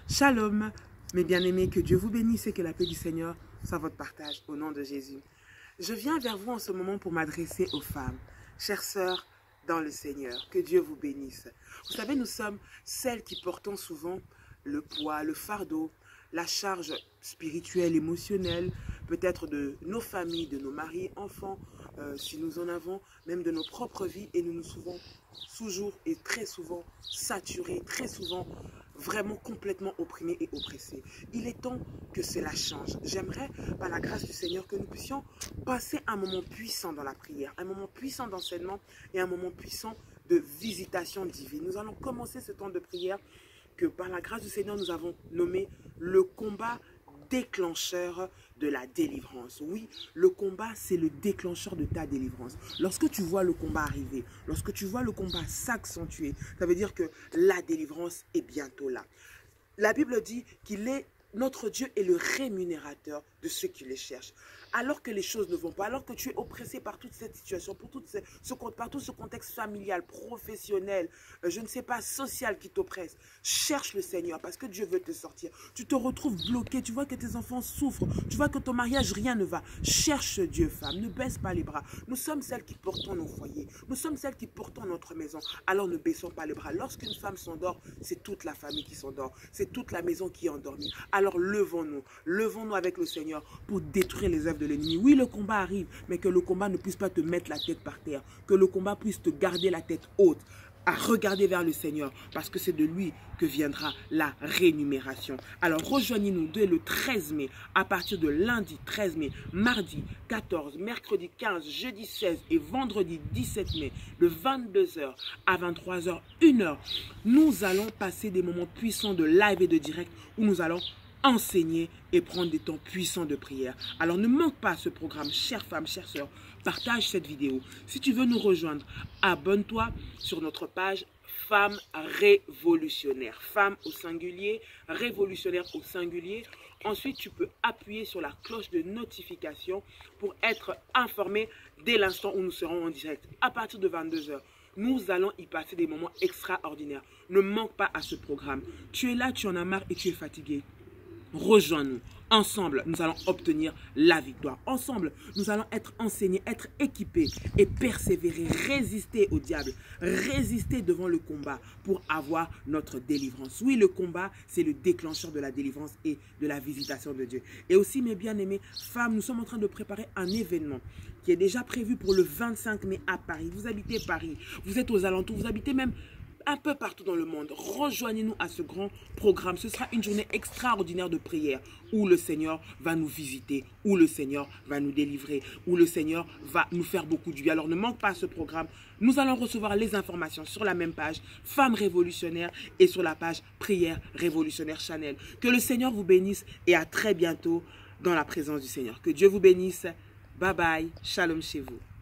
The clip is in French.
Shalom, mes bien-aimés, que Dieu vous bénisse et que la paix du Seigneur soit votre partage au nom de Jésus. Je viens vers vous en ce moment pour m'adresser aux femmes. Chères sœurs dans le Seigneur, que Dieu vous bénisse. Vous savez, nous sommes celles qui portons souvent le poids, le fardeau, la charge spirituelle, émotionnelle, peut-être de nos familles, de nos maris, enfants, si nous en avons, même de nos propres vies, et nous nous trouvons toujours et très souvent saturés, très souvent vraiment complètement opprimés et oppressés. Il est temps que cela change. J'aimerais, par la grâce du Seigneur, que nous puissions passer un moment puissant dans la prière, un moment puissant d'enseignement et un moment puissant de visitation divine. Nous allons commencer ce temps de prière que par la grâce du Seigneur, nous avons nommé le combat déclencheur de la délivrance. Oui, le combat, c'est le déclencheur de ta délivrance. Lorsque tu vois le combat arriver, lorsque tu vois le combat s'accentuer, ça veut dire que la délivrance est bientôt là. La Bible dit qu'il est notre Dieu est le rémunérateur de ceux qui les cherchent. Alors que les choses ne vont pas, alors que tu es oppressé par toute cette situation, par tout ce contexte familial, professionnel, je ne sais pas, social qui t'oppresse, cherche le Seigneur parce que Dieu veut te sortir. Tu te retrouves bloqué, tu vois que tes enfants souffrent, tu vois que ton mariage, rien ne va. Cherche Dieu, femme, ne baisse pas les bras. Nous sommes celles qui portons nos foyers, nous sommes celles qui portons notre maison. Alors ne baissons pas les bras. Lorsqu'une femme s'endort, c'est toute la famille qui s'endort, c'est toute la maison qui est endormie. Alors levons-nous avec le Seigneur pour détruire les œuvres de l'ennemi. Oui, le combat arrive, mais que le combat ne puisse pas te mettre la tête par terre, que le combat puisse te garder la tête haute, à regarder vers le Seigneur, parce que c'est de lui que viendra la rémunération. Alors rejoignez-nous dès le 13 mai, à partir de lundi 13 mai, mardi 14, mercredi 15, jeudi 16 et vendredi 17 mai, de 22h à 23h, 1h. Nous allons passer des moments puissants de live et de direct où nous allons enseigner et prendre des temps puissants de prière. Alors ne manque pas ce programme, chères femmes, chères sœurs, partage cette vidéo. Si tu veux nous rejoindre, abonne-toi sur notre page Femmes Révolutionnaires. Femmes au singulier, révolutionnaires au singulier. Ensuite, tu peux appuyer sur la cloche de notification pour être informé dès l'instant où nous serons en direct. À partir de 22h, nous allons y passer des moments extraordinaires. Ne manque pas à ce programme. Tu es là, tu en as marre et tu es fatigué. Rejoins-nous. Ensemble, nous allons obtenir la victoire. Ensemble, nous allons être enseignés, être équipés et persévérer, résister au diable, résister devant le combat pour avoir notre délivrance. Oui, le combat, c'est le déclencheur de la délivrance et de la visitation de Dieu. Et aussi, mes bien-aimées femmes, nous sommes en train de préparer un événement qui est déjà prévu pour le 25 mai à Paris. Vous habitez Paris, vous êtes aux alentours, vous habitez même un peu partout dans le monde. Rejoignez-nous à ce grand programme. Ce sera une journée extraordinaire de prière où le Seigneur va nous visiter, où le Seigneur va nous délivrer, où le Seigneur va nous faire beaucoup de bien. Alors ne manque pas ce programme. Nous allons recevoir les informations sur la même page Femmes Révolutionnaires et sur la page Prière Révolutionnaire Channel. Que le Seigneur vous bénisse et à très bientôt dans la présence du Seigneur. Que Dieu vous bénisse. Bye bye. Shalom chez vous.